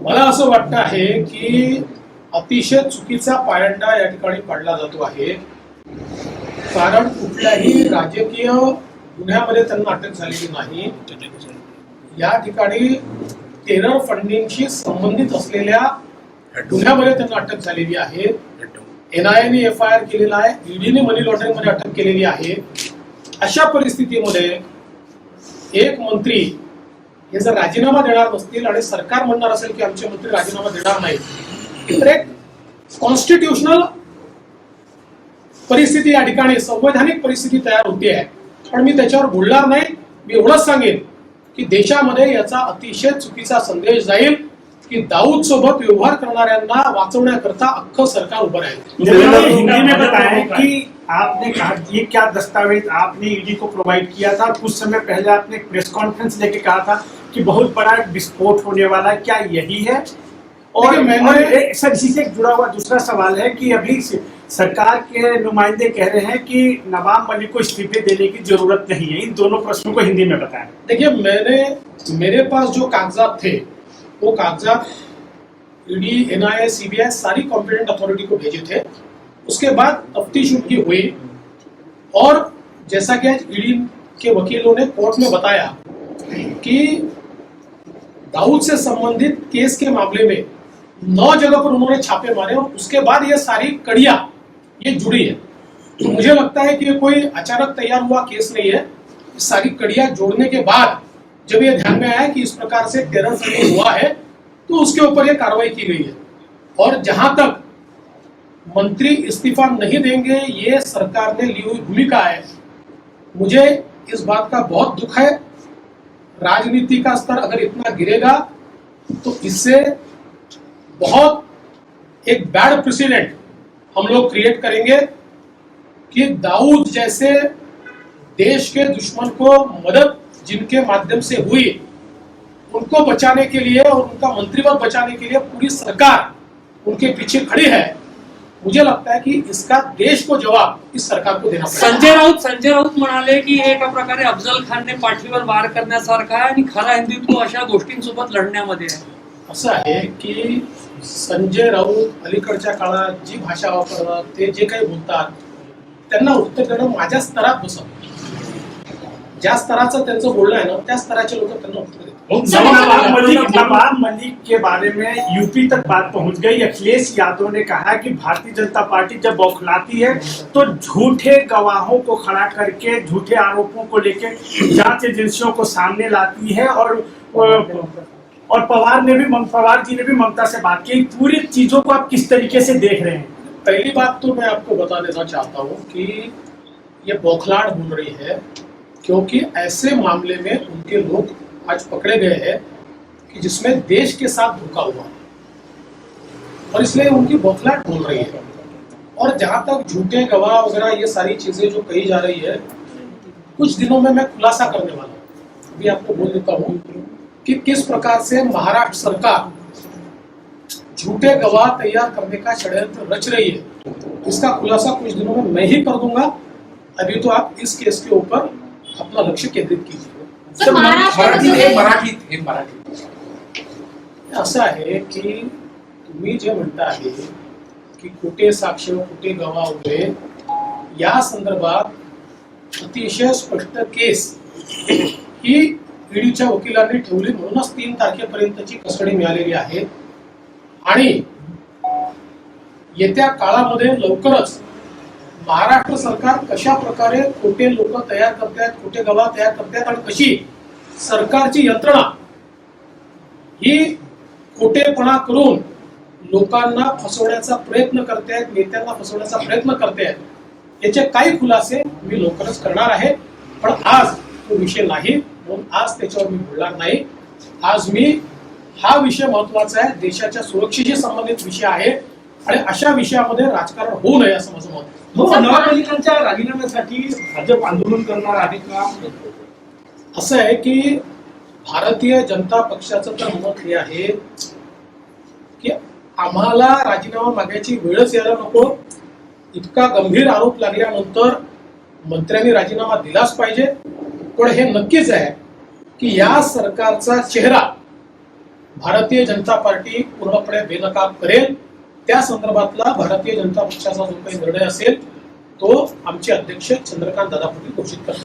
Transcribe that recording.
मला असं वाटतं आहे की अतिशय चुकीचा पायंडा या ठिकाणी पाडला जातो आहे. कारण कुठल्याही राजकीय गुन्ह्यामध्ये त्यांना अटक झालेली नाही. या ठिकाणी टेरर फंडिंगशी संबंधित असलेल्या गुन्ह्यामध्ये त्यांना अटक झालेली आहे. NIA ने FIR केलेला आहे. ED ने मनी लॉन्ड्रिंग मध्ये अटक केलेली आहे. अशा परिस्थितीमध्ये एक मंत्री हे जर राजीनामा देणार नसतील आणि सरकार म्हणणार असेल की आमचे मंत्री राजीनामा देणार नाही, तर एक कॉन्स्टिट्यूशनल परिस्थिती या ठिकाणी संवैधानिक परिस्थिती तयार होती आहे. पण मी त्याच्यावर बोलणार नाही. मी एवढंच सांगेन की देशामध्ये याचा अतिशय चुकीचा संदेश जाईल कि दाऊद सोबत व्यवहार करणाऱ्यांना वाचवण्याकरता अख्खं सरकार उभं राहील. हिंदी में बताएं कि आपने कहा ये क्या दस्तावेज आपने ईडी को प्रोवाइड किया था. कुछ समय पहले आपने एक प्रेस कॉन्फ्रेंस लेके कहा था कि बहुत बड़ा विस्फोट होने वाला है, क्या यही है? और सर इसी से जुड़ा हुआ दूसरा सवाल है कि अभी सरकार के नुमाइंदे कह रहे हैं कि नवाब मलिक को इस्तीफे देने की जरूरत नहीं है. इन दोनों प्रश्नों को हिंदी में बताएं. देखिए, मेरे पास जो कागजात थे वो कागजात ED, NIA, CBI सारी कॉम्पिटेंट अथॉरिटी को भेजे थे. उसके बाद तफ्तीश उनकी हुई और जैसा कि आज ED के वकीलों ने कोर्ट में बताया कि दाऊद से संबंधित केस के मामले में 9 जगह पर उन्होंने छापे मारे और उसके बाद ये सारी कड़ियां ये जुड़ी है. तो मुझे लगता है कि ये कोई अचानक तैयार हुआ केस नहीं है. सारी कड़ियां जोड़ने के बाद जब ये ध्यान में आया कि इस प्रकार से टेरर फंडिंग हुआ है तो उसके ऊपर ये कार्रवाई की गई है. और जहां तक मंत्री इस्तीफा नहीं देंगे ये सरकार ने ली हुई भूमिका है, मुझे इस बात का बहुत दुख है. राजनीति का स्तर अगर इतना गिरेगा तो इससे बहुत एक बैड प्रेसिडेंट हम लोग क्रिएट करेंगे कि दाऊद जैसे देश के दुश्मन को मदद जिनके माध्यम से हुई उनको बचाने के लिए और उनका मंत्री पद बचाने के लिए पूरी सरकार उनके पीछे खड़ी है. मुझे लगता है कि इसका देश को जवाब इस सरकार को देना पडेल. संजय राऊत म्हणाले की एका प्रकारे अफजल खानने पाठीवर वार करण्यासारखा आहे आणि खरा हिंदुत्व अशा गोष्टींसोबत लढण्यामध्ये आहे. असं आहे की संजय राऊत अलीकडच्या काळात जी भाषा वापरतात, ते जे काही बोलतात, त्यांना उत्तर देणं माझ्या स्तरात बसत. ज्या स्तराचं त्यांचं बोलणं आहे ना त्या स्तराचे लोक त्यांना उत्तर देतात. नवाब मलिक के बारे में यूपी तक बात पहुंच गई. अखिलेश यादव ने कहा कि भारतीय जनता पार्टी जब बौखलाती है तो झूठे गवाहों को खड़ा करके झूठे आरोपों को लेकर जांच एजेंसियों को सामने लाती है. और पवार जी ने भी ममता से बात की. पूरी चीजों को आप किस तरीके से देख रहे हैं? पहली बात तो मैं आपको बता देना चाहता हूँ कि ये बौखलाहट बोल रही है क्योंकि ऐसे मामले में उनके लोग आज पकड़े गए हैं कि जिसमें देश के साथ धोखा हुआ और इसलिए उनकी बौखलाहट बोल रही है. और जहां तक झूठे गवाह वगैरह ये सारी चीजें जो कही जा रही है, कुछ दिनों में मैं खुलासा करने वाला हूँ. अभी आपको बोल देता हूँ कि किस प्रकार से महाराष्ट्र सरकार झूठे गवाह तैयार करने का षड्यंत्र रच रही है. इसका खुलासा कुछ दिनों में मैं ही कर दूंगा. अभी तो आप इस केस के ऊपर अपना लक्ष्य केंद्रित कीजिए. मराठीत असं आहे की तुम्ही जे म्हणता आहे की खोटे साक्ष, खोटे गवाह उभे, या संदर्भात अतिशय स्पष्ट केस ही ईडीच्या वकिलांनी ठेवली. म्हणूनच 3 तारखेपर्यंतची कस्टडी मिळालेली आहे आणि येत्या काळामध्ये लवकरच महाराष्ट्र सरकार कशा प्रकारे खोटे लोक तयार करतात, खोटे गवाह तयार करतात आणि कशी सरकारची यंत्रणा ही खोटेपणा करून लोकांना फसवण्याचा प्रयत्न करतायत, नेत्यांना फसवण्याचा प्रयत्न करतायत, याचे काही खुलासे मी लवकरच करणार आहे. पण आज तो विषय नाही म्हणून आज त्याच्यावर मी बोलणार नाही. आज मी हा विषय महत्वाचा आहे, देशाच्या सुरक्षेशी संबंधित विषय आहे आणि अशा विषयामध्ये राजकारण होऊ नये असं माझं मत आहे. नवाब मलिकांच्या राजीनाम्यासाठी भाजप आंदोलन करणार आहे का? असं आहे की भारतीय जनता पक्षाचं तर मत हे आहे की आम्हाला राजीनामा मागायची वेळच यायला नको. इतका गंभीर आरोप लागल्यानंतर मंत्र्यांनी राजीनामा दिलाच पाहिजे. पण हे नक्कीच आहे की या सरकारचा चेहरा भारतीय जनता पार्टी पूर्णपणे बेनकाब करेल. त्या संदर्भातला भारतीय जनता पक्षाचा जो काही निर्णय असेल तो आमचे अध्यक्ष चंद्रकांत दादा पाटील घोषित करतील.